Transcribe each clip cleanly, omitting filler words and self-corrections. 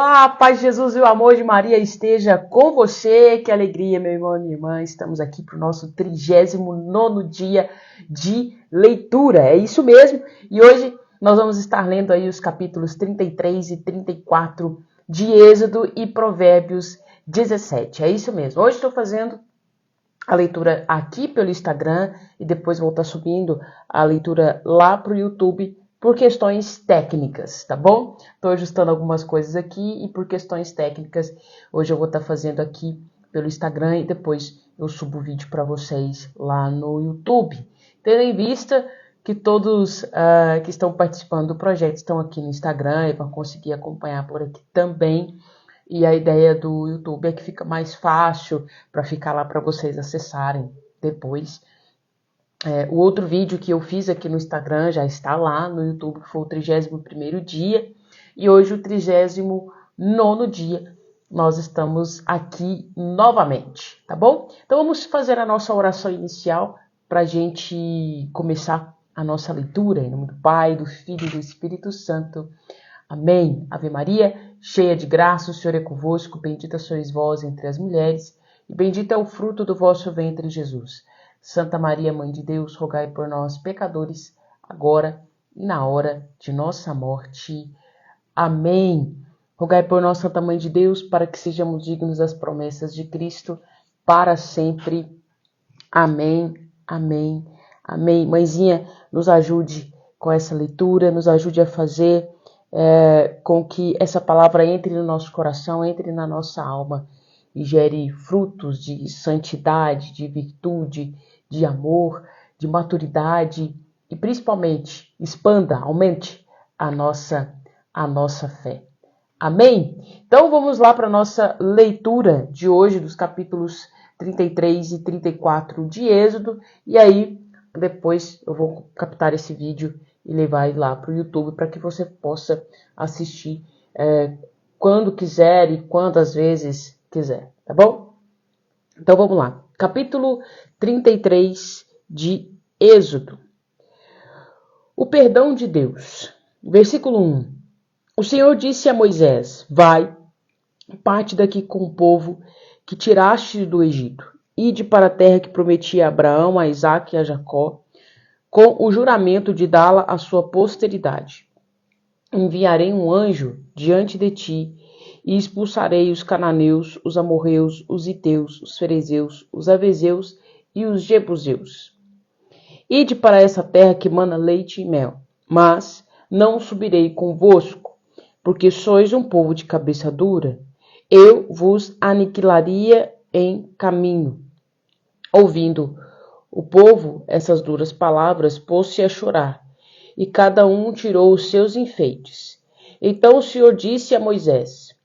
A paz de Jesus e o amor de Maria esteja com você. Que alegria, meu irmão e minha irmã. Estamos aqui para o nosso 39º dia de leitura. É isso mesmo. E hoje nós vamos estar lendo aí os capítulos 33 e 34 de Êxodo e Provérbios 17. É isso mesmo. Hoje estou fazendo a leitura aqui pelo Instagram e depois vou estar subindo a leitura lá para o YouTube por questões técnicas, tá bom? Estou ajustando algumas coisas aqui e por questões técnicas hoje eu vou estar fazendo aqui pelo Instagram e depois eu subo o vídeo para vocês lá no YouTube. Tendo em vista que todos que estão participando do projeto estão aqui no Instagram e vão conseguir acompanhar por aqui também. E a ideia do YouTube é que fica mais fácil para ficar lá para vocês acessarem depois. O outro vídeo que eu fiz aqui no Instagram já está lá no YouTube, que foi o 31º dia. E hoje o 39º dia nós estamos aqui novamente, tá bom? Então vamos fazer a nossa oração inicial para a gente começar a nossa leitura. Em nome do Pai, do Filho e do Espírito Santo. Amém. Ave Maria, cheia de graça, o Senhor é convosco, bendita sois vós entre as mulheres, e bendito é o fruto do vosso ventre, Jesus. Santa Maria, Mãe de Deus, rogai por nós, pecadores, agora e na hora de nossa morte. Amém. Rogai por nós, Santa Mãe de Deus, para que sejamos dignos das promessas de Cristo para sempre. Amém, amém, amém. Mãezinha, nos ajude com essa leitura, nos ajude a fazer com que essa palavra entre no nosso coração, entre na nossa alma e gere frutos de santidade, de virtude, de amor, de maturidade e principalmente expanda, aumente a nossa fé. Amém? Então vamos lá para a nossa leitura de hoje dos capítulos 33 e 34 de Êxodo e aí depois eu vou captar esse vídeo e levar ele lá para o YouTube para que você possa assistir quando quiser e quantas vezes quiser, tá bom? Então vamos lá. Capítulo 33 de Êxodo. O perdão de Deus. Versículo 1. O Senhor disse a Moisés: Vai, parte daqui com o povo que tiraste do Egito. Ide para a terra que prometi a Abraão, a Isaque e a Jacó, com o juramento de dá-la à sua posteridade. Enviarei um anjo diante de ti e expulsarei os cananeus, os amorreus, os iteus, os ferezeus, os avezeus e os jebuseus. Ide para essa terra que mana leite e mel, mas não subirei convosco, porque sois um povo de cabeça dura. Eu vos aniquilaria em caminho. Ouvindo o povo essas duras palavras, pôs-se a chorar, e cada um tirou os seus enfeites. Então o Senhor disse a Moisés: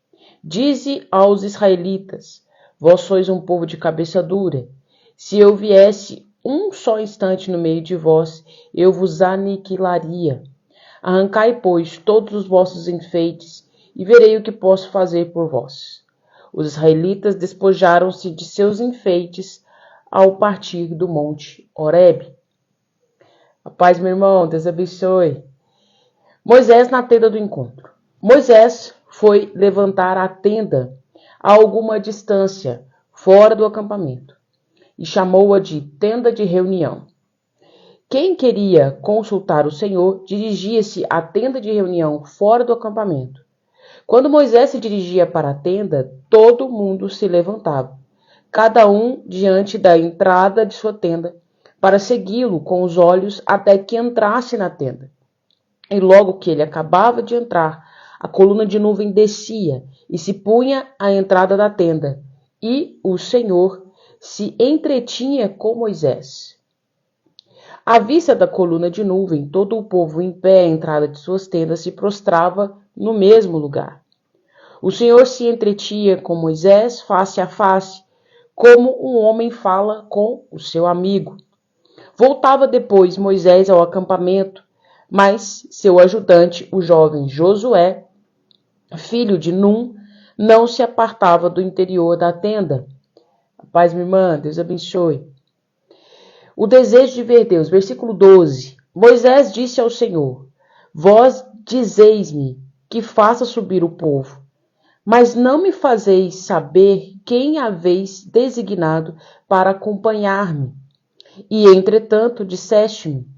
Dize aos israelitas: Vós sois um povo de cabeça dura. Se eu viesse um só instante no meio de vós, eu vos aniquilaria. Arrancai, pois, todos os vossos enfeites, e verei o que posso fazer por vós. Os israelitas despojaram-se de seus enfeites ao partir do monte Horebe. A paz, meu irmão, Deus abençoe. Moisés na tenda do encontro. Moisés foi levantar a tenda a alguma distância, fora do acampamento, e chamou-a de tenda de reunião. Quem queria consultar o Senhor dirigia-se à tenda de reunião fora do acampamento. Quando Moisés se dirigia para a tenda, todo mundo se levantava, cada um diante da entrada de sua tenda, para segui-lo com os olhos até que entrasse na tenda. E logo que ele acabava de entrar, a coluna de nuvem descia e se punha à entrada da tenda, e o Senhor se entretinha com Moisés. À vista da coluna de nuvem, todo o povo em pé à entrada de suas tendas se prostrava no mesmo lugar. O Senhor se entretinha com Moisés face a face, como um homem fala com o seu amigo. Voltava depois Moisés ao acampamento, mas seu ajudante, o jovem Josué, filho de Num, não se apartava do interior da tenda. A paz, minha irmã, Deus abençoe. O desejo de ver Deus, versículo 12. Moisés disse ao Senhor: Vós dizeis-me que faça subir o povo, Mas não me fazeis saber quem haveis designado para acompanhar-me. E, entretanto, disseste-me,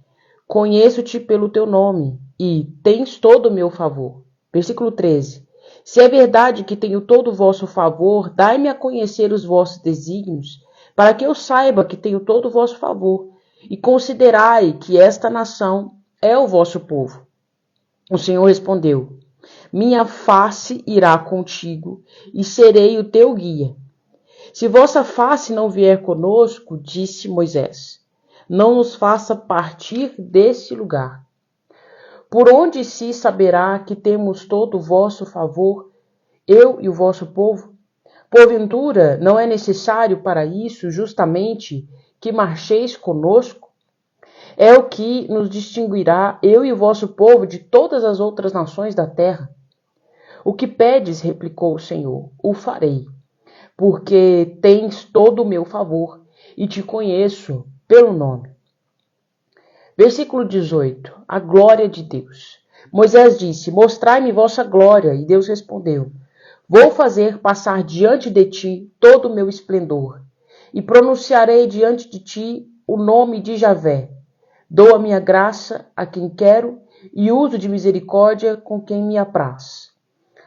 conheço-te pelo teu nome, e tens todo o meu favor. Versículo 13. Se é verdade que tenho todo o vosso favor, dai-me a conhecer os vossos desígnios, para que eu saiba que tenho todo o vosso favor, e considerai que esta nação é o vosso povo. O Senhor respondeu, minha face irá contigo, e serei o teu guia. Se vossa face não vier conosco, disse Moisés, não nos faça partir deste lugar. Por onde se saberá que temos todo o vosso favor, eu e o vosso povo? Porventura, não é necessário para isso, justamente, que marcheis conosco? É o que nos distinguirá, eu e o vosso povo, de todas as outras nações da terra. O que pedes, replicou o Senhor, o farei, porque tens todo o meu favor e te conheço pelo nome. Versículo 18. A glória de Deus. Moisés disse, mostrai-me vossa glória, e Deus respondeu, vou fazer passar diante de ti todo o meu esplendor, e pronunciarei diante de ti o nome de Javé. Dou a minha graça a quem quero, e uso de misericórdia com quem me apraz.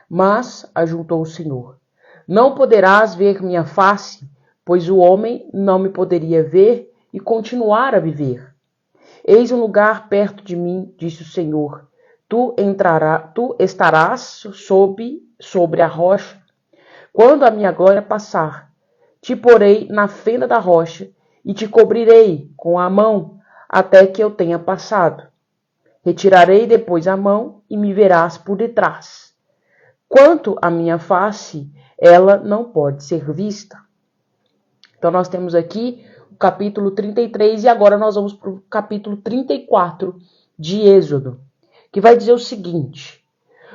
Mas, ajuntou o Senhor, não poderás ver minha face, pois o homem não me poderia ver e continuar a viver. Eis um lugar perto de mim, disse o Senhor. Tu estarás sobre a rocha. Quando a minha glória passar, te porei na fenda da rocha e te cobrirei com a mão até que eu tenha passado. Retirarei depois a mão e me verás por detrás. Quanto à minha face, ela não pode ser vista. Então nós temos aqui o capítulo 33 e agora nós vamos para o capítulo 34 de Êxodo, que vai dizer o seguinte.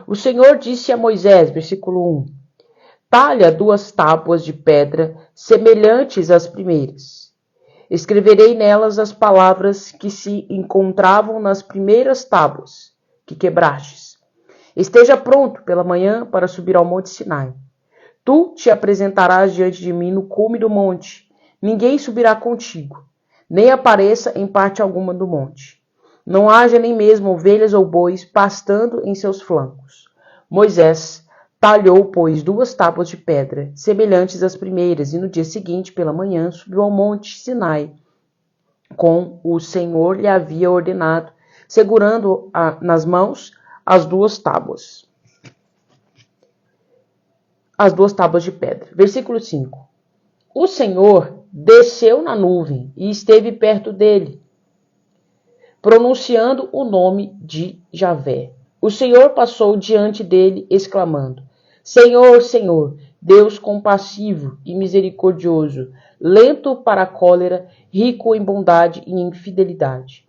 O Senhor disse a Moisés, versículo 1, talha 2 tábuas de pedra semelhantes às primeiras. Escreverei nelas as palavras que se encontravam nas primeiras tábuas que quebrastes. Esteja pronto pela manhã para subir ao monte Sinai. Tu te apresentarás diante de mim no cume do monte. Ninguém subirá contigo, nem apareça em parte alguma do monte. Não haja nem mesmo ovelhas ou bois pastando em seus flancos. Moisés talhou, pois, 2 tábuas de pedra, semelhantes às primeiras, e no dia seguinte, pela manhã, subiu ao monte Sinai, como o Senhor lhe havia ordenado, segurando nas mãos as 2 tábuas. As 2 tábuas de pedra. Versículo 5. O Senhor desceu na nuvem e esteve perto dele, pronunciando o nome de Javé. O Senhor passou diante dele, exclamando, Senhor, Senhor, Deus compassivo e misericordioso, lento para a cólera, rico em bondade e em fidelidade,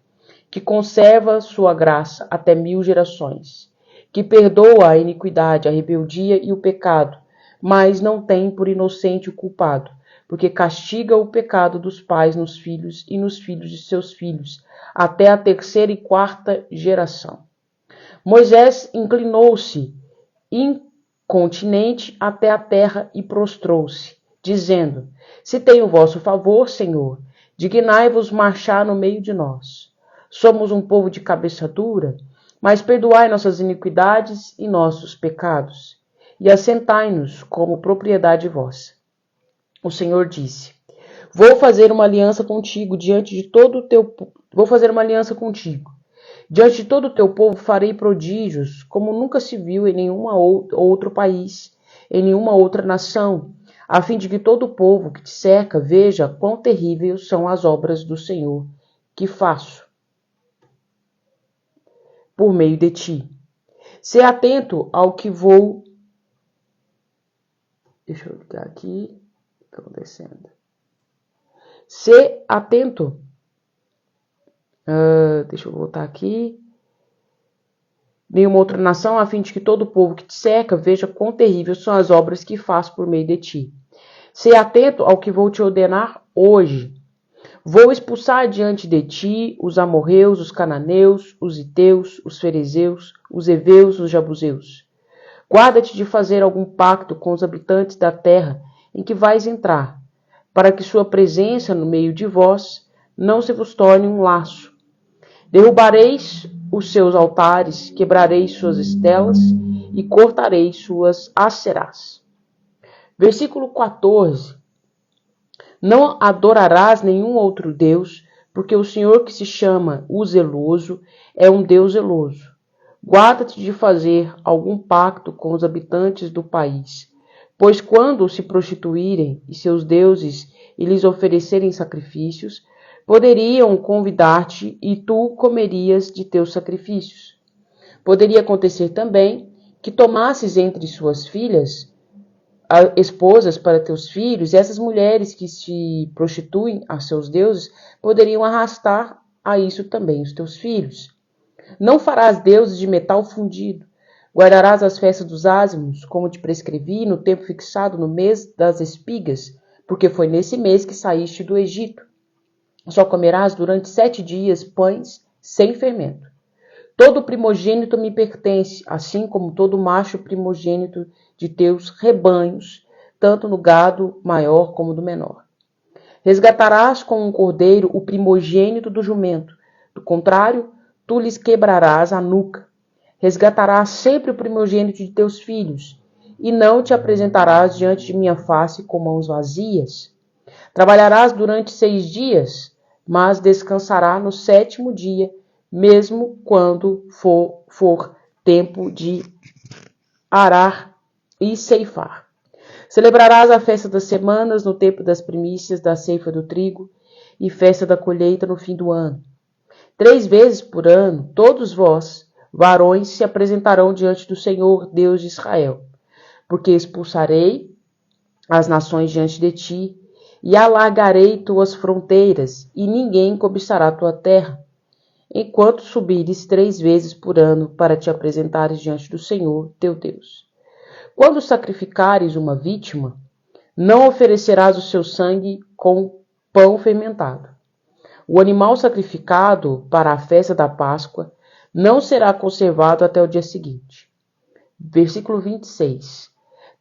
que conserva sua graça até 1000 gerações, que perdoa a iniquidade, a rebeldia e o pecado, mas não tem por inocente o culpado, porque castiga o pecado dos pais nos filhos e nos filhos de seus filhos, até a 3ª e 4ª geração. Moisés inclinou-se incontinente até a terra e prostrou-se, dizendo, se tenho vosso favor, Senhor, dignai-vos marchar no meio de nós. Somos um povo de cabeça dura, mas perdoai nossas iniquidades e nossos pecados, e assentai-nos como propriedade vossa. O Senhor disse, vou fazer uma aliança contigo diante de todo o teu Diante de todo o teu povo farei prodígios, como nunca se viu em nenhum outro país, em nenhuma outra nação, a fim de que todo o povo que te cerca veja quão terríveis são as obras do Senhor que faço por meio de ti. Sê atento ao que vou... Deixa eu ligar aqui. O que está acontecendo? Sê atento. Deixa eu voltar aqui. Nenhuma outra nação, a fim de que todo o povo que te cerca veja quão terríveis são as obras que faço por meio de ti. Sê atento ao que vou te ordenar hoje. Vou expulsar diante de ti os amorreus, os cananeus, os iteus, os ferezeus, os heveus, os jabuseus. Guarda-te de fazer algum pacto com os habitantes da terra em que vais entrar, para que sua presença no meio de vós não se vos torne um laço. Derrubareis os seus altares, quebrareis suas estelas e cortareis suas aserás. Versículo 14. Não adorarás nenhum outro Deus, porque o Senhor que se chama o Zeloso é um Deus zeloso. Guarda-te de fazer algum pacto com os habitantes do país, pois quando se prostituírem e seus deuses e lhes oferecerem sacrifícios, poderiam convidar-te e tu comerias de teus sacrifícios. Poderia acontecer também que tomasses entre suas filhas esposas para teus filhos, e essas mulheres que se prostituem a seus deuses poderiam arrastar a isso também os teus filhos. Não farás deuses de metal fundido. Guardarás as festas dos ázimos, como te prescrevi, no tempo fixado no mês das espigas, porque foi nesse mês que saíste do Egito. Só comerás durante 7 dias pães sem fermento. Todo primogênito me pertence, assim como todo macho primogênito de teus rebanhos, tanto no gado maior como do menor. Resgatarás com um cordeiro o primogênito do jumento. Do contrário, tu lhes quebrarás a nuca. Resgatarás sempre o primogênito de teus filhos, e não te apresentarás diante de minha face com mãos vazias. Trabalharás durante 6 dias, mas descansará no 7º dia, mesmo quando for tempo de arar e ceifar. Celebrarás a festa das semanas no tempo das primícias da ceifa do trigo e festa da colheita no fim do ano. 3 vezes por ano, todos vós, varões, se apresentarão diante do Senhor, Deus de Israel, porque expulsarei as nações diante de ti e alargarei tuas fronteiras, e ninguém cobiçará tua terra, enquanto subires 3 vezes por ano para te apresentares diante do Senhor, teu Deus. Quando sacrificares uma vítima, não oferecerás o seu sangue com pão fermentado. O animal sacrificado para a festa da Páscoa não será conservado até o dia seguinte. Versículo 26.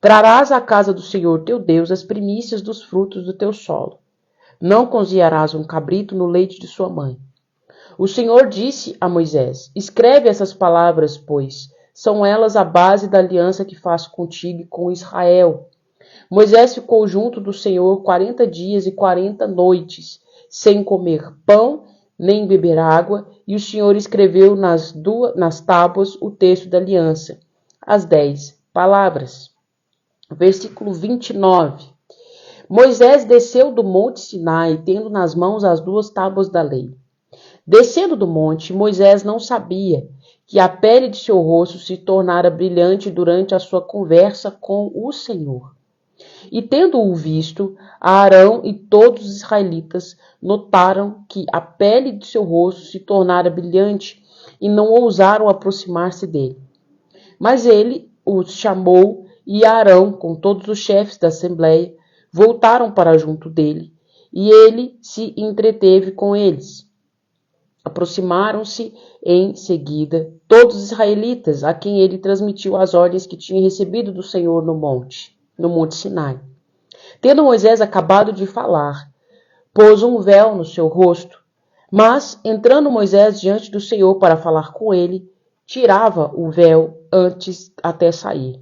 Trarás à casa do Senhor teu Deus as primícias dos frutos do teu solo. Não cozinharás um cabrito no leite de sua mãe. O Senhor disse a Moisés: escreve essas palavras, pois são elas a base da aliança que faço contigo e com Israel. Moisés ficou junto do Senhor 40 dias e 40 noites, sem comer pão nem beber água, e o Senhor escreveu nas tábuas o texto da aliança, as 10 palavras. Versículo 29. Moisés desceu do monte Sinai, tendo nas mãos as 2 tábuas da lei. Descendo do monte, Moisés não sabia que a pele de seu rosto se tornara brilhante durante a sua conversa com o Senhor. E tendo-o visto, Arão e todos os israelitas notaram que a pele de seu rosto se tornara brilhante e não ousaram aproximar-se dele. Mas ele os chamou, e Arão, com todos os chefes da assembleia, voltaram para junto dele, e ele se entreteve com eles. Aproximaram-se em seguida todos os israelitas, a quem ele transmitiu as ordens que tinha recebido do Senhor no monte Sinai. Tendo Moisés acabado de falar, pôs um véu no seu rosto, mas, entrando Moisés diante do Senhor para falar com ele, tirava o véu antes até sair.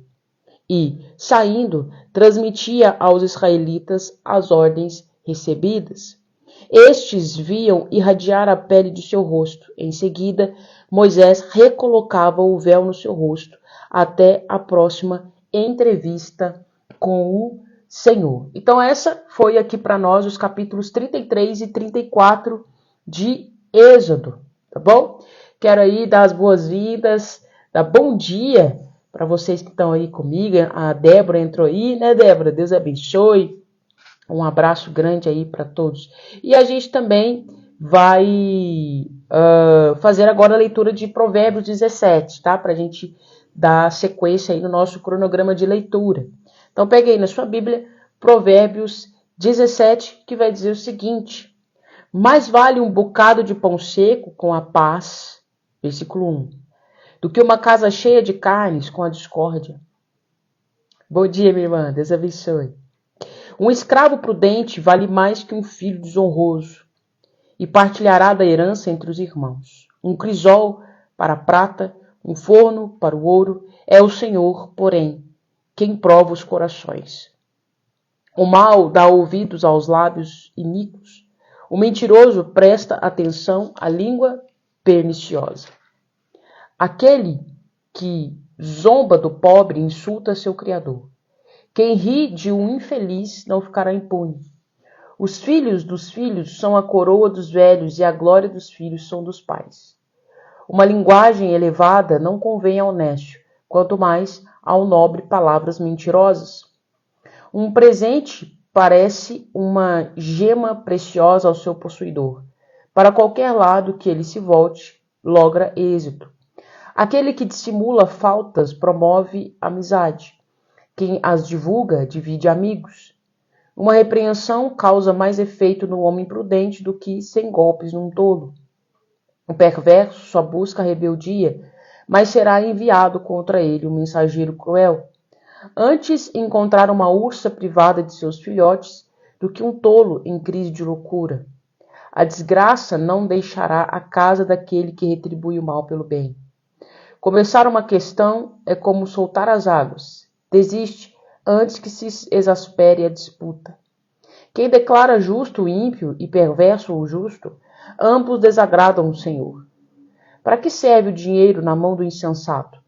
E, saindo, transmitia aos israelitas as ordens recebidas. Estes viam irradiar a pele de seu rosto. Em seguida, Moisés recolocava o véu no seu rosto até a próxima entrevista com o Senhor. Então essa foi aqui para nós os capítulos 33 e 34 de Êxodo, tá bom? Quero aí dar as boas-vindas, dar bom dia para vocês que estão aí comigo. A Débora entrou aí, né, Débora? Deus abençoe. Um abraço grande aí para todos. E a gente também vai fazer agora a leitura de Provérbios 17, tá? Para a gente dar sequência aí no nosso cronograma de leitura. Então pegue aí na sua Bíblia Provérbios 17, que vai dizer o seguinte: mais vale um bocado de pão seco com a paz, versículo 1, do que uma casa cheia de carnes com a discórdia. Bom dia, minha irmã. Deus abençoe. Um escravo prudente vale mais que um filho desonroso e partilhará da herança entre os irmãos. Um crisol para a prata, um forno para o ouro, é o Senhor, porém, quem prova os corações. O mal dá ouvidos aos lábios iníquos. O mentiroso presta atenção à língua perniciosa. Aquele que zomba do pobre insulta seu Criador. Quem ri de um infeliz não ficará impune. Os filhos dos filhos são a coroa dos velhos e a glória dos filhos são dos pais. Uma linguagem elevada não convém ao honesto, quanto mais ao nobre palavras mentirosas. Um presente parece uma gema preciosa ao seu possuidor. Para qualquer lado que ele se volte, logra êxito. Aquele que dissimula faltas promove amizade. Quem as divulga divide amigos. Uma repreensão causa mais efeito no homem prudente do que 100 golpes num tolo. O perverso só busca a rebeldia, mas será enviado contra ele um mensageiro cruel. Antes encontrar uma ursa privada de seus filhotes do que um tolo em crise de loucura. A desgraça não deixará a casa daquele que retribui o mal pelo bem. Começar uma questão é como soltar as águas. Desiste antes que se exaspere a disputa. Quem declara justo o ímpio e perverso o justo, ambos desagradam o Senhor. Para que serve o dinheiro na mão do insensato?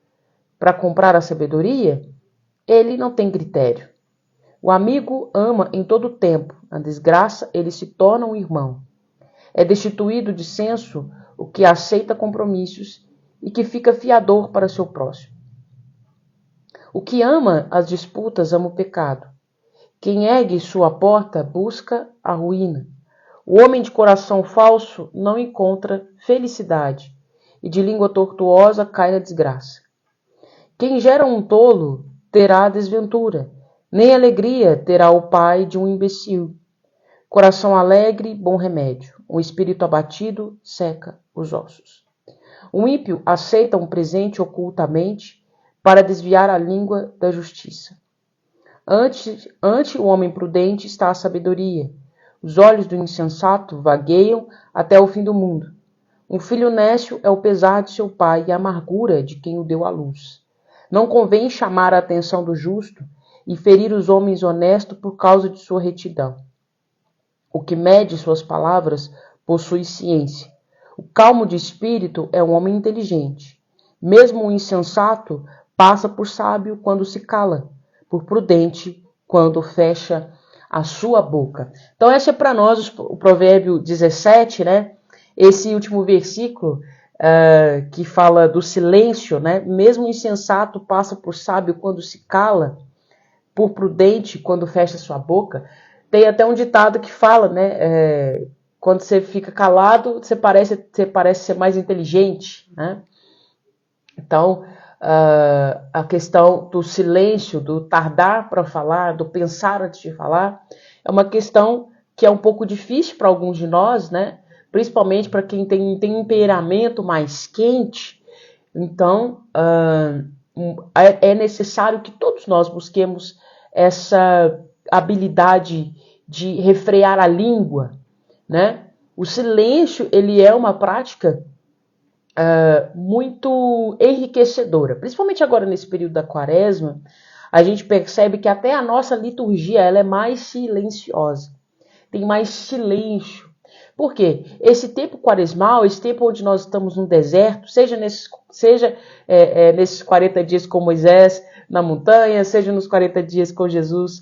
Para comprar a sabedoria? Ele não tem critério. O amigo ama em todo tempo. Na desgraça, ele se torna um irmão. É destituído de senso o que aceita compromissos e que fica fiador para seu próximo. O que ama as disputas ama o pecado. Quem ergue sua porta busca a ruína. O homem de coração falso não encontra felicidade e de língua tortuosa cai na desgraça. Quem gera um tolo terá desventura, nem alegria terá o pai de um imbecil. Coração alegre, bom remédio. Um espírito abatido seca os ossos. Um ímpio aceita um presente ocultamente para desviar a língua da justiça. Ante o homem prudente está a sabedoria. Os olhos do insensato vagueiam até o fim do mundo. Um filho nécio é o pesar de seu pai e a amargura de quem o deu à luz. Não convém chamar a atenção do justo e ferir os homens honestos por causa de sua retidão. O que mede suas palavras possui ciência. O calmo de espírito é um homem inteligente. Mesmo o insensato passa por sábio quando se cala, por prudente quando fecha a sua boca. Então esse é para nós o provérbio 17, né? Esse último versículo que fala do silêncio, né? Mesmo o insensato passa por sábio quando se cala, por prudente quando fecha sua boca. Tem até um ditado que fala, né? Quando você fica calado, você parece ser mais inteligente, né? Então, a questão do silêncio, do tardar para falar, do pensar antes de falar, é uma questão que é um pouco difícil para alguns de nós, né? Principalmente para quem tem um temperamento mais quente. Então, é necessário que todos nós busquemos essa habilidade de refrear a língua, né? O silêncio, ele é uma prática muito enriquecedora, principalmente agora nesse período da quaresma. A gente percebe que até a nossa liturgia ela é mais silenciosa, tem mais silêncio. Por quê? Esse tempo quaresmal, esse tempo onde nós estamos no deserto, seja nesses 40 dias com Moisés na montanha, seja nos 40 dias com Jesus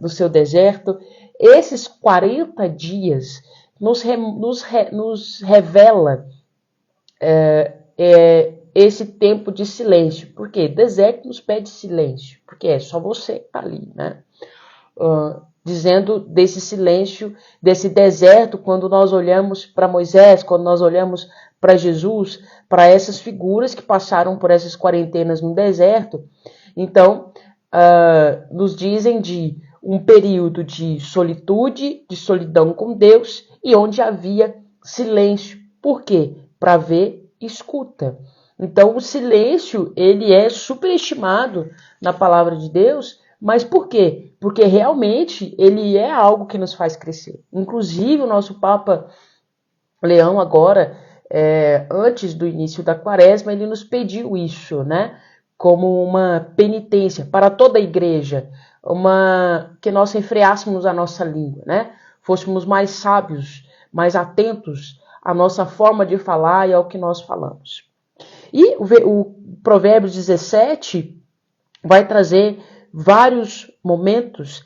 no seu deserto, esses 40 dias nos revela esse tempo de silêncio. Por quê? Deserto nos pede silêncio, porque é só você que está ali, né? Dizendo desse silêncio, desse deserto, quando nós olhamos para Moisés, quando nós olhamos para Jesus, para essas figuras que passaram por essas quarentenas no deserto. Então, nos dizem de um período de solitude, de solidão com Deus, e onde havia silêncio. Por quê? Para ver, escuta. Então, o silêncio, ele é superestimado na palavra de Deus, mas por quê? Porque realmente ele é algo que nos faz crescer. Inclusive, o nosso Papa Leão agora, antes do início da quaresma, ele nos pediu isso, né? Como uma penitência para toda a igreja, que nós refreássemos a nossa língua, né? Fôssemos mais sábios, mais atentos à nossa forma de falar e ao que nós falamos. E o Provérbios 17 vai trazer vários momentos,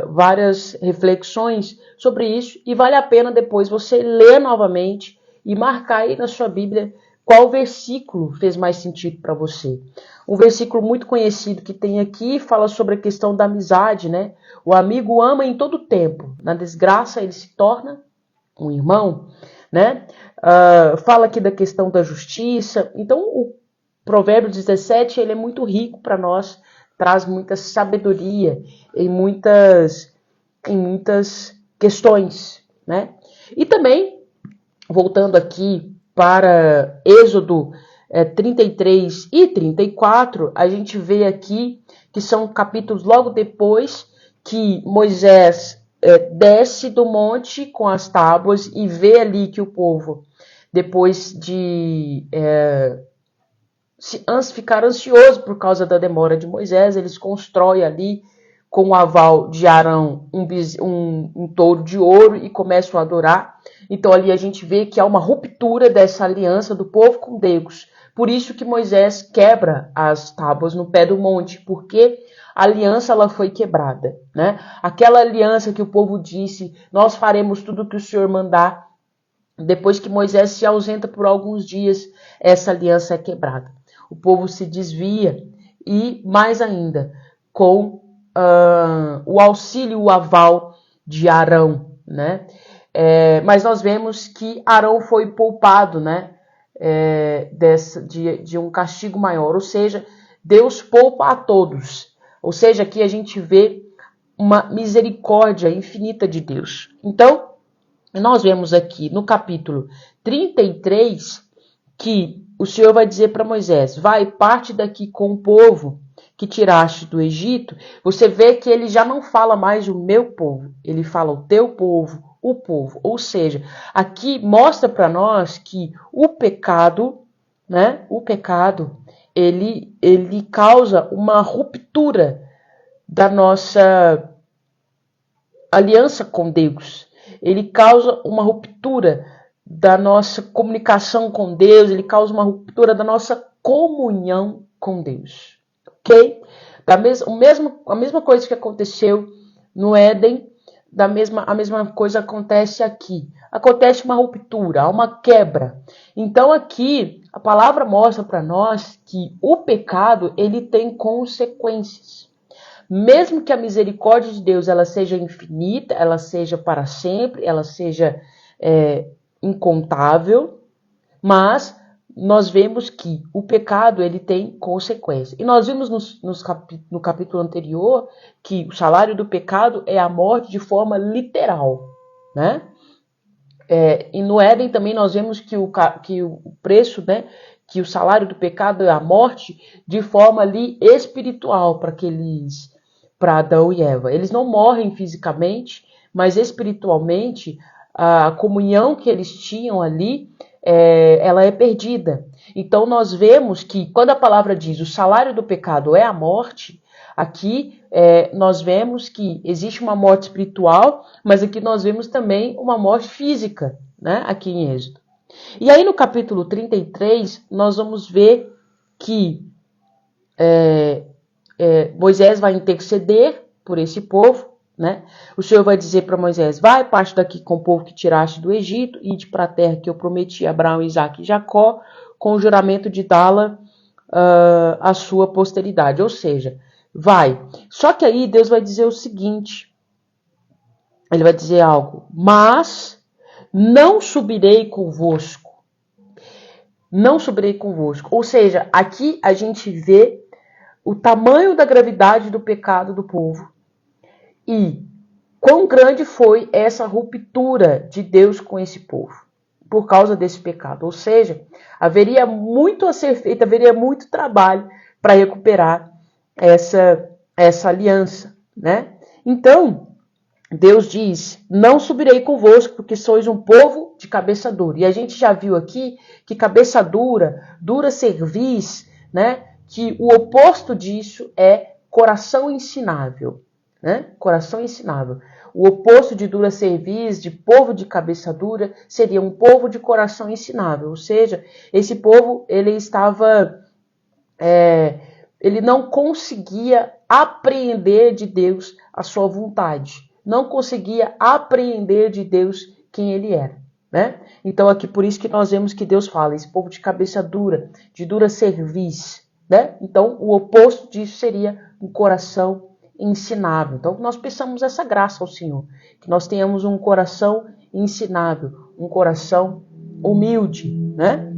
várias reflexões sobre isso, e vale a pena depois você ler novamente e marcar aí na sua Bíblia qual versículo fez mais sentido para você. Um versículo muito conhecido que tem aqui fala sobre a questão da amizade, né? O amigo ama em todo tempo, na desgraça ele se torna um irmão, né? Fala aqui da questão da justiça. Então, o Provérbio 17 ele é muito rico para nós, traz muita sabedoria em muitas questões, né? E também, voltando aqui para Êxodo 33 e 34, a gente vê aqui que são capítulos logo depois que Moisés desce do monte com as tábuas e vê ali que o povo, depois de ficar ansioso por causa da demora de Moisés, eles constroem ali, com o aval de Arão, um touro de ouro e começam a adorar. Então ali a gente vê que há uma ruptura dessa aliança do povo com Deus. Por isso que Moisés quebra as tábuas no pé do monte, porque a aliança ela foi quebrada, né? Aquela aliança que o povo disse, nós faremos tudo o que o Senhor mandar. Depois que Moisés se ausenta por alguns dias, essa aliança é quebrada. O povo se desvia e, mais ainda, com o auxílio, o aval de Arão, né? Mas nós vemos que Arão foi poupado, né? De um castigo maior, ou seja, Deus poupa a todos. Ou seja, aqui a gente vê uma misericórdia infinita de Deus. Então, nós vemos aqui no capítulo 33 que o Senhor vai dizer para Moisés, vai, parte daqui com o povo que tiraste do Egito. Você vê que ele já não fala mais o meu povo, ele fala o teu povo, o povo. Ou seja, aqui mostra para nós que o pecado, né, ele causa uma ruptura da nossa aliança com Deus. Ele causa uma ruptura da nossa comunicação com Deus, ele causa uma ruptura da nossa comunhão com Deus. Ok? A mesma coisa que aconteceu no Éden, a mesma coisa acontece aqui. Acontece uma ruptura, uma quebra. Então aqui a palavra mostra para nós que o pecado ele tem consequências. Mesmo que a misericórdia de Deus ela seja infinita, ela seja para sempre, ela seja incontável, mas nós vemos que o pecado ele tem consequência. E nós vimos no capítulo anterior que o salário do pecado é a morte de forma literal, né? E no Éden também nós vemos que o preço, né, que o salário do pecado é a morte de forma ali espiritual para Adão e Eva. Eles não morrem fisicamente, mas espiritualmente a comunhão que eles tinham ali, ela é perdida. Então nós vemos que quando a palavra diz o salário do pecado é a morte, aqui nós vemos que existe uma morte espiritual, mas aqui nós vemos também uma morte física, né, aqui em Êxodo. E aí no capítulo 33 nós vamos ver que Moisés vai interceder por esse povo, né? O Senhor vai dizer para Moisés, vai, parte daqui com o povo que tiraste do Egito, ide para a terra que eu prometi a Abraão, Isaque e Jacó, com o juramento de dá-la à sua posteridade. Ou seja, vai. Só que aí Deus vai dizer o seguinte, ele vai dizer algo, mas não subirei convosco. Não subirei convosco. Ou seja, aqui a gente vê o tamanho da gravidade do pecado do povo e quão grande foi essa ruptura de Deus com esse povo. por causa desse pecado. Ou seja, haveria muito a ser feito, haveria muito trabalho para recuperar essa aliança, né? Então, Deus diz, não subirei convosco, porque sois um povo de cabeça dura. E a gente já viu aqui que cabeça dura, dura cerviz, né? Que o oposto disso é coração ensinável, né? Coração ensinável. O oposto de dura cerviz, de povo de cabeça dura, seria um povo de coração ensinável. Ou seja, esse povo, ele não conseguia apreender de Deus a sua vontade. Não conseguia apreender de Deus quem ele era, né? Então aqui por isso que nós vemos que Deus fala, esse povo de cabeça dura, de dura cerviz, né? Então o oposto disso seria um coração ensinável. Então nós peçamos essa graça ao Senhor, que nós tenhamos um coração ensinável, um coração humilde, né?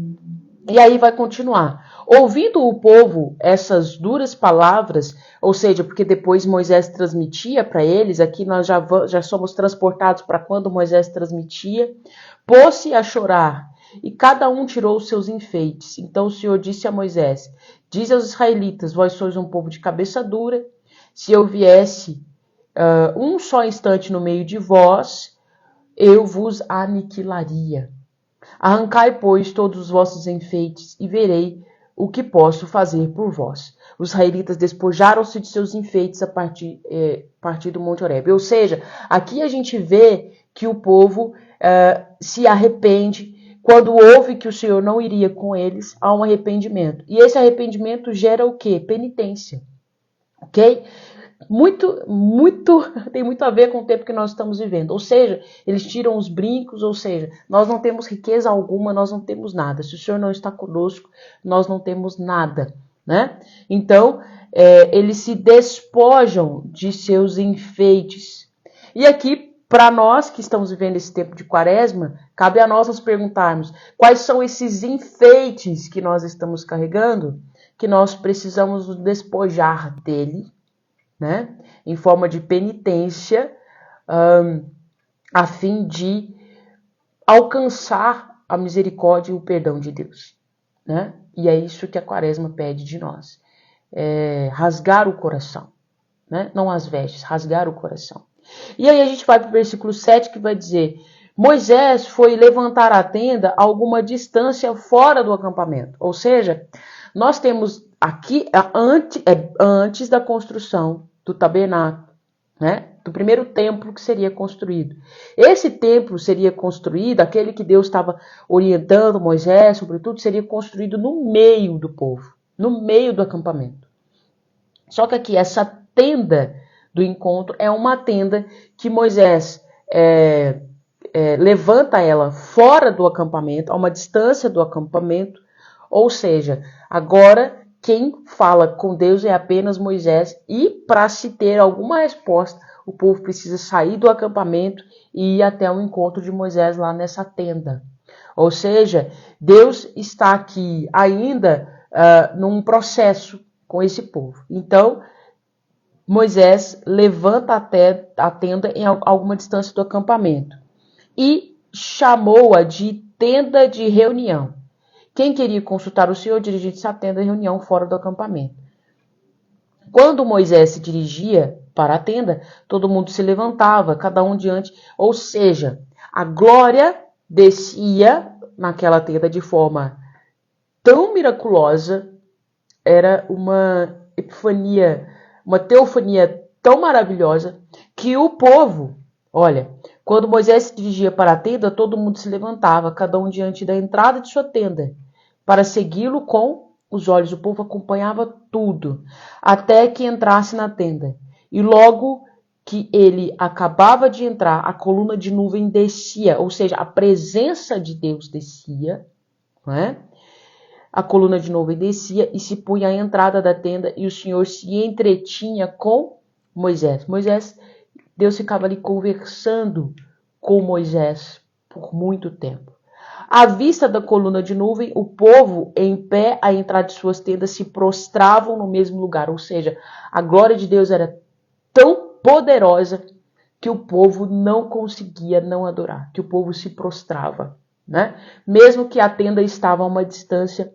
E aí vai continuar. Ouvindo o povo essas duras palavras, ou seja, porque depois Moisés transmitia para eles, aqui nós já somos transportados para quando Moisés transmitia, pôs-se a chorar, e cada um tirou os seus enfeites. Então o Senhor disse a Moisés, diz aos israelitas, vós sois um povo de cabeça dura, se eu viesse um só instante no meio de vós, eu vos aniquilaria. Arrancai, pois, todos os vossos enfeites, e verei o que posso fazer por vós. Os israelitas despojaram-se de seus enfeites a partir do Monte Horebe. Ou seja, aqui a gente vê que o povo se arrepende. Quando ouve que o Senhor não iria com eles, há um arrependimento. E esse arrependimento gera o quê? Penitência. Ok? Tem muito a ver com o tempo que nós estamos vivendo. Ou seja, eles tiram os brincos, ou seja, nós não temos riqueza alguma, nós não temos nada. Se o Senhor não está conosco, nós não temos nada, né? Então, eles se despojam de seus enfeites. E aqui, para nós que estamos vivendo esse tempo de quaresma, cabe a nós nos perguntarmos quais são esses enfeites que nós estamos carregando, que nós precisamos nos despojar dele, né? Em forma de penitência, a fim de alcançar a misericórdia e o perdão de Deus, né? E é isso que a quaresma pede de nós, rasgar o coração, né? Não as vestes, rasgar o coração. E aí a gente vai para o versículo 7 que vai dizer, Moisés foi levantar a tenda a alguma distância fora do acampamento, ou seja, nós temos aqui, antes da construção do tabernáculo, né? Do primeiro templo que seria construído. Esse templo seria construído, aquele que Deus estava orientando Moisés, sobretudo, seria construído no meio do povo, no meio do acampamento. Só que aqui, essa tenda do encontro é uma tenda que Moisés levanta ela fora do acampamento, a uma distância do acampamento, ou seja, agora quem fala com Deus é apenas Moisés e para se ter alguma resposta, o povo precisa sair do acampamento e ir até o encontro de Moisés lá nessa tenda. Ou seja, Deus está aqui ainda num processo com esse povo. Então, Moisés levanta a tenda em alguma distância do acampamento e chamou-a de tenda de reunião. Quem queria consultar o Senhor dirigia-se à tenda de reunião fora do acampamento. Quando Moisés se dirigia para a tenda, todo mundo se levantava, cada um diante, ou seja, a glória descia naquela tenda de forma tão miraculosa, era uma epifania, uma teofania tão maravilhosa, que o povo, olha, quando Moisés se dirigia para a tenda, todo mundo se levantava, cada um diante da entrada de sua tenda, para segui-lo com os olhos. O povo acompanhava tudo, até que entrasse na tenda. E logo que ele acabava de entrar, a coluna de nuvem descia, ou seja, a presença de Deus descia, não é? A coluna de nuvem descia e se punha à entrada da tenda, e o Senhor se entretinha com Moisés. Deus ficava ali conversando com Moisés por muito tempo. À vista da coluna de nuvem, o povo em pé à entrada de suas tendas se prostravam no mesmo lugar. Ou seja, a glória de Deus era tão poderosa que o povo não conseguia não adorar, que o povo se prostrava. né? Mesmo que a tenda estava a uma distância,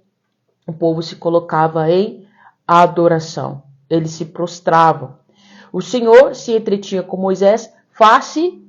o povo se colocava em adoração. Eles se prostravam. O Senhor se entretinha com Moisés face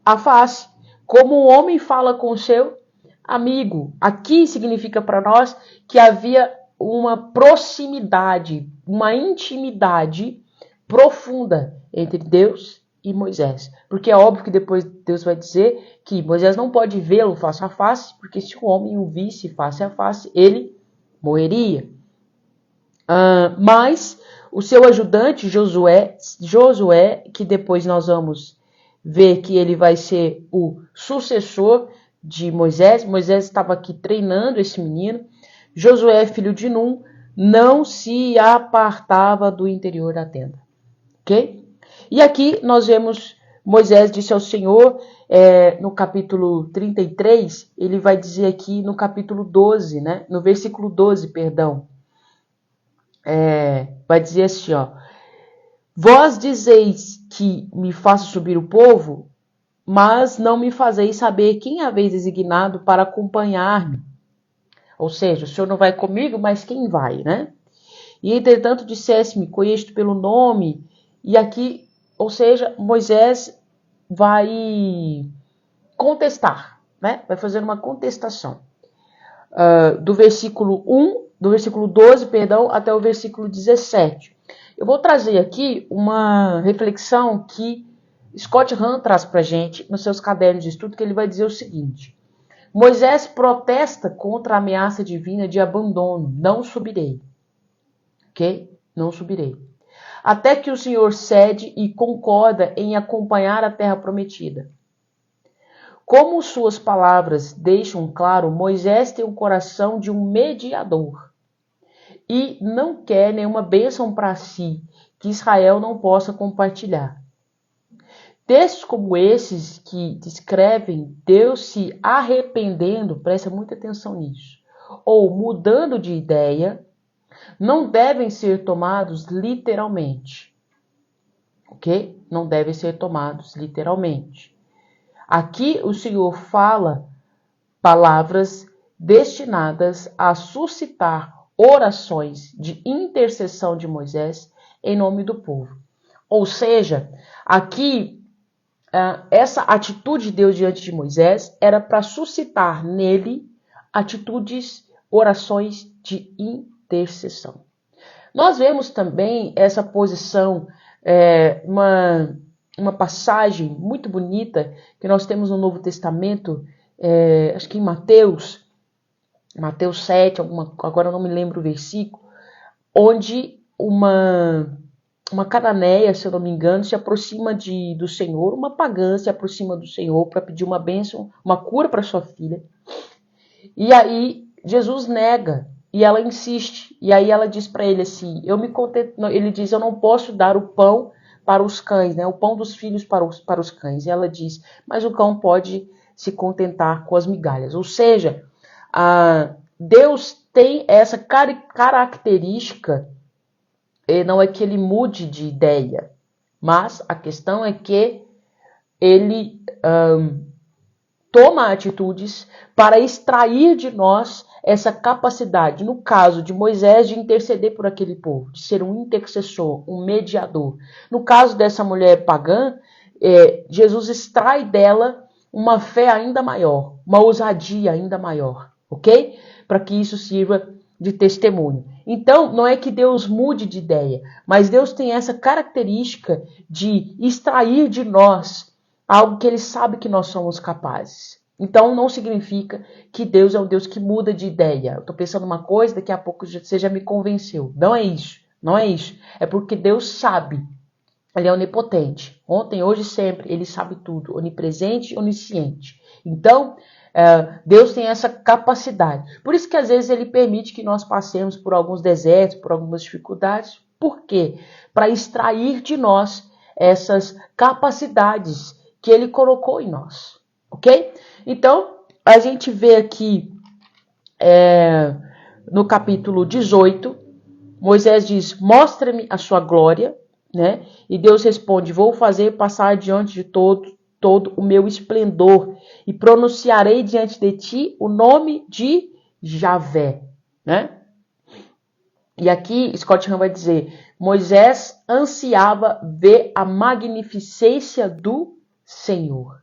a face, como um homem fala com o seu amigo. Aqui significa para nós que havia uma proximidade, uma intimidade profunda entre Deus e Moisés. Porque é óbvio que depois Deus vai dizer que Moisés não pode vê-lo face a face, porque se o homem o visse face a face, ele morreria. Mas o seu ajudante Josué, que depois nós vamos ver que ele vai ser o sucessor de Moisés. Moisés estava aqui treinando esse menino. Josué, filho de Num, não se apartava do interior da tenda. Ok? E aqui nós vemos Moisés disse ao Senhor, no capítulo 33, ele vai dizer aqui no capítulo 12, né? No versículo 12, perdão. Vai dizer assim, ó. Vós dizeis que me faça subir o povo, mas não me fazeis saber quem haveis designado para acompanhar-me. Ou seja, o Senhor não vai comigo, mas quem vai, né? E entretanto dissesse-me, conheço pelo nome, e aqui, ou seja, Moisés vai contestar, né? Vai fazer uma contestação. Do versículo 12, até o versículo 17. Eu vou trazer aqui uma reflexão que Scott Hahn traz para a gente nos seus cadernos de estudo, que ele vai dizer o seguinte: Moisés protesta contra a ameaça divina de abandono, não subirei. Ok? Não subirei. Até que o Senhor cede e concorda em acompanhar a terra prometida. Como suas palavras deixam claro, Moisés tem o coração de um mediador e não quer nenhuma bênção para si que Israel não possa compartilhar. Textos como esses que descrevem Deus se arrependendo, presta muita atenção nisso, ou mudando de ideia, não devem ser tomados literalmente. Ok? Não devem ser tomados literalmente. Aqui o Senhor fala palavras destinadas a suscitar orações de intercessão de Moisés em nome do povo. Ou seja, aqui essa atitude de Deus diante de Moisés era para suscitar nele atitudes, orações de intercessão. Nós vemos também essa posição, uma passagem muito bonita que nós temos no Novo Testamento, acho que em Mateus 7, agora eu não me lembro o versículo, onde uma cananeia, se eu não me engano, se aproxima do Senhor, uma pagã se aproxima do Senhor para pedir uma bênção, uma cura para sua filha. E aí Jesus nega e ela insiste. E aí ela diz para ele assim, ele diz, eu não posso dar o pão para os cães, né? O pão dos filhos para os cães. E ela diz, mas o cão pode se contentar com as migalhas. Ou seja, Deus tem essa característica, não é que ele mude de ideia, mas a questão é que ele toma atitudes para extrair de nós essa capacidade, no caso de Moisés, de interceder por aquele povo, de ser um intercessor, um mediador. No caso dessa mulher pagã, Jesus extrai dela uma fé ainda maior, uma ousadia ainda maior, ok? Para que isso sirva de testemunho. Então, não é que Deus mude de ideia, mas Deus tem essa característica de extrair de nós algo que Ele sabe que nós somos capazes. Então, não significa que Deus é um Deus que muda de ideia. Eu estou pensando uma coisa, daqui a pouco você já me convenceu. Não é isso. Não é isso. É porque Deus sabe. Ele é onipotente. Ontem, hoje e sempre. Ele sabe tudo. Onipresente e onisciente. Então, Deus tem essa capacidade. Por isso que às vezes Ele permite que nós passemos por alguns desertos, por algumas dificuldades. Por quê? Para extrair de nós essas capacidades que Ele colocou em nós. Ok? Então, a gente vê aqui no capítulo 18, Moisés diz, mostra-me a sua glória, né? E Deus responde, vou fazer passar diante de todos todo o meu esplendor e pronunciarei diante de ti o nome de Javé, né? E aqui Scott Hahn vai dizer, Moisés ansiava ver a magnificência do Senhor.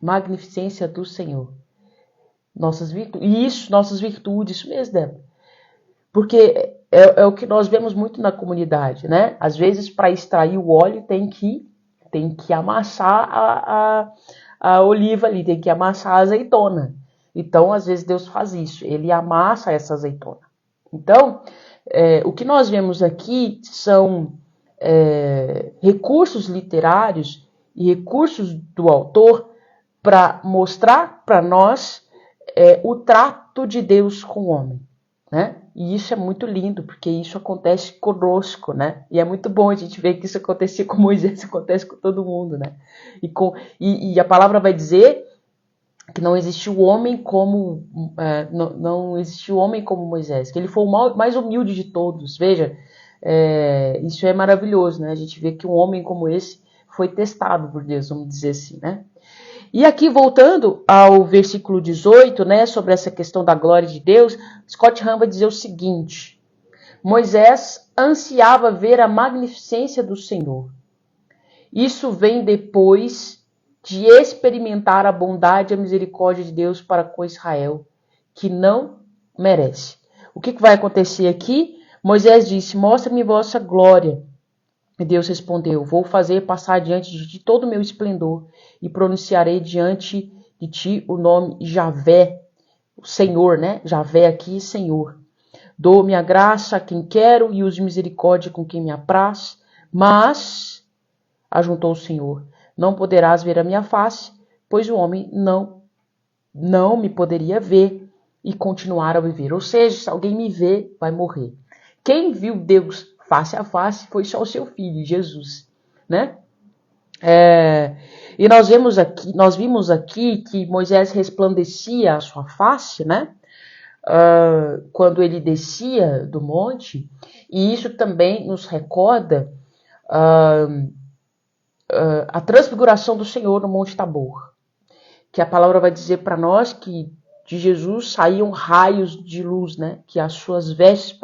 Magnificência do Senhor. Nossas virtudes, isso mesmo, Débora. Porque é o que nós vemos muito na comunidade, né? Às vezes, para extrair o óleo, tem que amassar a oliva ali, tem que amassar a azeitona. Então, às vezes, Deus faz isso, ele amassa essa azeitona. Então, o que nós vemos aqui são recursos literários e recursos do autor para mostrar para nós o trato de Deus com o homem, né? E isso é muito lindo, porque isso acontece conosco, né? E é muito bom a gente ver que isso acontecia com Moisés, acontece com todo mundo, né? E a palavra vai dizer que não existiu homem como não existiu homem como Moisés, que ele foi o mais humilde de todos. Veja, isso é maravilhoso, né? A gente vê que um homem como esse foi testado por Deus, vamos dizer assim, né? E aqui, voltando ao versículo 18, né, sobre essa questão da glória de Deus, Scott Hahn vai dizer o seguinte: Moisés ansiava ver a magnificência do Senhor. Isso vem depois de experimentar a bondade e a misericórdia de Deus para com Israel, que não merece. O que vai acontecer aqui? Moisés disse, mostra-me vossa glória. E Deus respondeu, vou fazer passar diante de ti todo o meu esplendor e pronunciarei diante de ti o nome Javé, o Senhor, né? Javé aqui, Senhor. Dou minha graça a quem quero e uso de misericórdia com quem me apraz, mas, ajuntou o Senhor, não poderás ver a minha face, pois o homem não me poderia ver e continuar a viver. Ou seja, se alguém me vê, vai morrer. Quem viu Deus face a face foi só o seu filho, Jesus, né? E nós vimos aqui que Moisés resplandecia a sua face, né? Quando ele descia do monte, e isso também nos recorda a transfiguração do Senhor no Monte Tabor, que a palavra vai dizer para nós que de Jesus saíam raios de luz, né? Que as suas vestes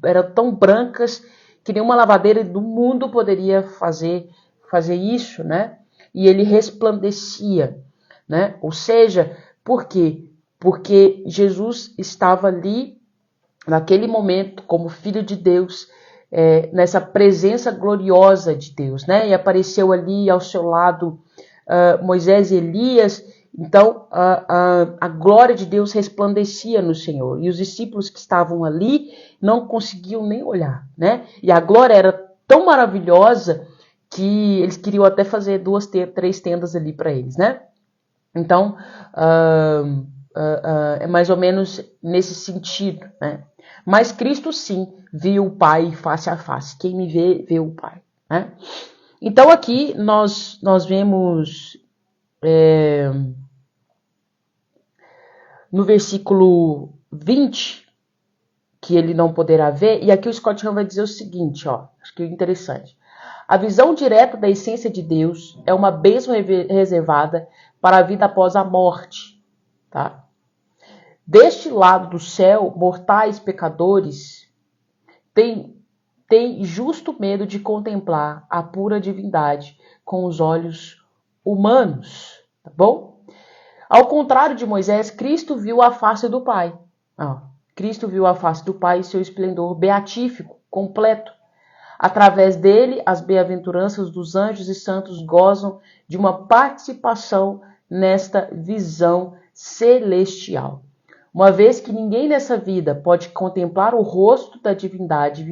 eram tão brancas que nenhuma lavadeira do mundo poderia fazer isso, né? E ele resplandecia, né? Ou seja, por quê? Porque Jesus estava ali, naquele momento, como Filho de Deus, nessa presença gloriosa de Deus, né? E apareceu ali ao seu lado Moisés e Elias. Então, a glória de Deus resplandecia no Senhor. E os discípulos que estavam ali não conseguiam nem olhar, né? E a glória era tão maravilhosa que eles queriam até fazer 3 tendas ali para eles, né? Então, é mais ou menos nesse sentido, né? Mas Cristo, sim, viu o Pai face a face. Quem me vê, vê o Pai, né? Então, aqui nós vemos no versículo 20, que ele não poderá ver, e aqui o Scott Hahn vai dizer o seguinte, ó, acho que é interessante. A visão direta da essência de Deus é uma bênção reservada para a vida após a morte, tá? Deste lado do céu, mortais pecadores têm justo medo de contemplar a pura divindade com os olhos humanos, tá bom? Ao contrário de Moisés, Cristo viu a face do Pai. Cristo viu a face do Pai e seu esplendor beatífico, completo. Através dele, as bem-aventuranças dos anjos e santos gozam de uma participação nesta visão celestial. Uma vez que ninguém nessa vida pode contemplar o rosto da divindade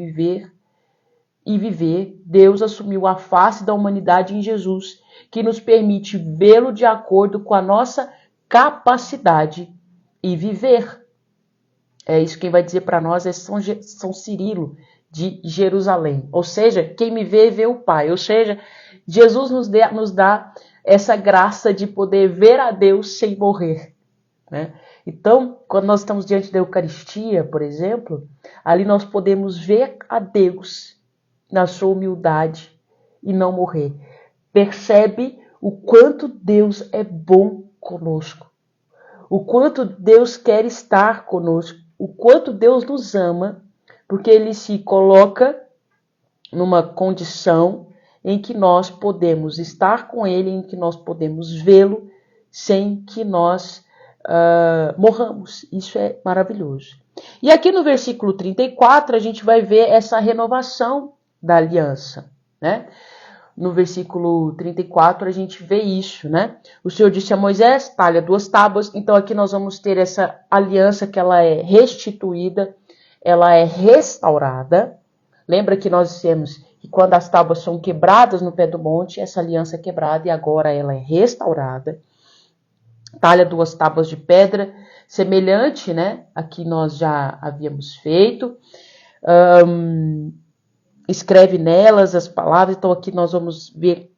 e viver, Deus assumiu a face da humanidade em Jesus, que nos permite vê-lo de acordo com a nossa capacidade e viver. Isso quem vai dizer para nós é São Cirilo de Jerusalém. Ou seja, quem me vê, vê o Pai. Ou seja, Jesus nos dá essa graça de poder ver a Deus sem morrer, né? Então, quando nós estamos diante da Eucaristia, por exemplo, ali nós podemos ver a Deus na sua humildade e não morrer. percebe o quanto Deus é bom conosco, o quanto Deus quer estar conosco, o quanto Deus nos ama, porque Ele se coloca numa condição em que nós podemos estar com Ele, em que nós podemos vê-lo, sem que nós morramos. Isso é maravilhoso. E aqui no versículo 34, a gente vai ver essa renovação da aliança, né? No versículo 34, a gente vê isso, né? O Senhor disse a Moisés, talha 2 tábuas. Então aqui nós vamos ter essa aliança que ela é restituída, ela é restaurada. Lembra que nós dissemos que quando as tábuas são quebradas no pé do monte, essa aliança é quebrada e agora ela é restaurada. Talha 2 tábuas de pedra, semelhante, né? Aqui nós já havíamos feito. Escreve nelas as palavras. Então aqui nós vamos ver,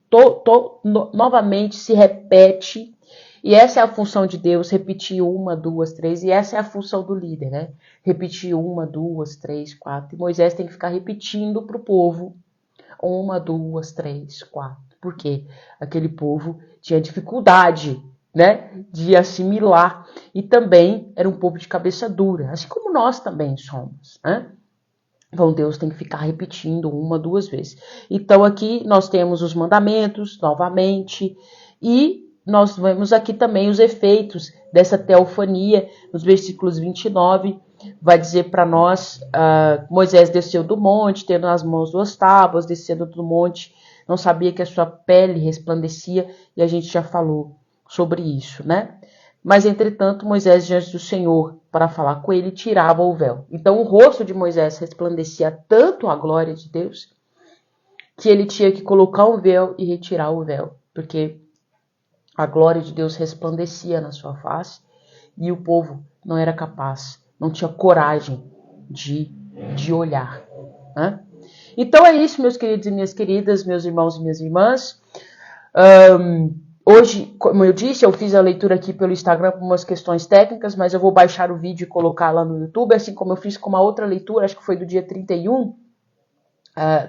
novamente se repete. E essa é a função de Deus, repetir 1, 2, 3. E essa é a função do líder, né? Repetir 1, 2, 3, 4. E Moisés tem que ficar repetindo para o povo 1, 2, 3, 4. Por quê? Aquele povo tinha dificuldade, né, de assimilar. E também era um povo de cabeça dura, assim como nós também somos, né? Então Deus tem que ficar repetindo 1, 2 vezes. Então aqui nós temos os mandamentos novamente e nós vemos aqui também os efeitos dessa teofania. Nos versículos 29 vai dizer para nós, Moisés desceu do monte, tendo nas mãos 2 tábuas, descendo do monte, não sabia que a sua pele resplandecia, e a gente já falou sobre isso, né? Mas, entretanto, Moisés, diante do Senhor, para falar com ele, tirava o véu. Então, o rosto de Moisés resplandecia tanto a glória de Deus, que ele tinha que colocar um véu e retirar o véu, porque a glória de Deus resplandecia na sua face, e o povo não era capaz, não tinha coragem de olhar, né? Então, é isso, meus queridos e minhas queridas, meus irmãos e minhas irmãs. Hoje, como eu disse, eu fiz a leitura aqui pelo Instagram por umas questões técnicas, mas eu vou baixar o vídeo e colocar lá no YouTube, assim como eu fiz com uma outra leitura, acho que foi do dia 31,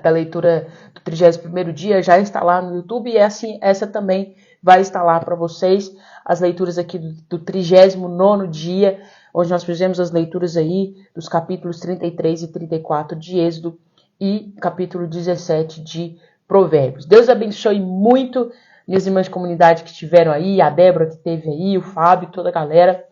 da leitura do 31º dia, já está lá no YouTube, e assim, essa também vai estar lá para vocês, as leituras aqui do 39º dia, onde nós fizemos as leituras aí dos capítulos 33 e 34 de Êxodo e capítulo 17 de Provérbios. Deus abençoe muito minhas irmãs de comunidade que estiveram aí, a Débora que esteve aí, o Fábio, toda a galera.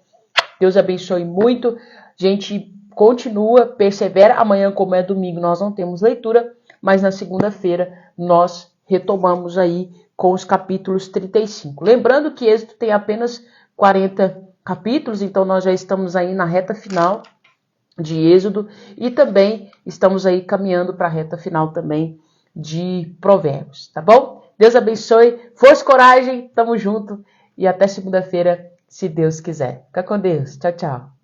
Deus abençoe muito. Gente, continua, persevera. Amanhã, como é domingo, nós não temos leitura, mas na segunda-feira nós retomamos aí com os capítulos 35. Lembrando que Êxodo tem apenas 40 capítulos, então nós já estamos aí na reta final de Êxodo e também estamos aí caminhando para a reta final também de Provérbios, tá bom? Deus abençoe, força e coragem, tamo junto e até segunda-feira, se Deus quiser. Fica com Deus, tchau, tchau.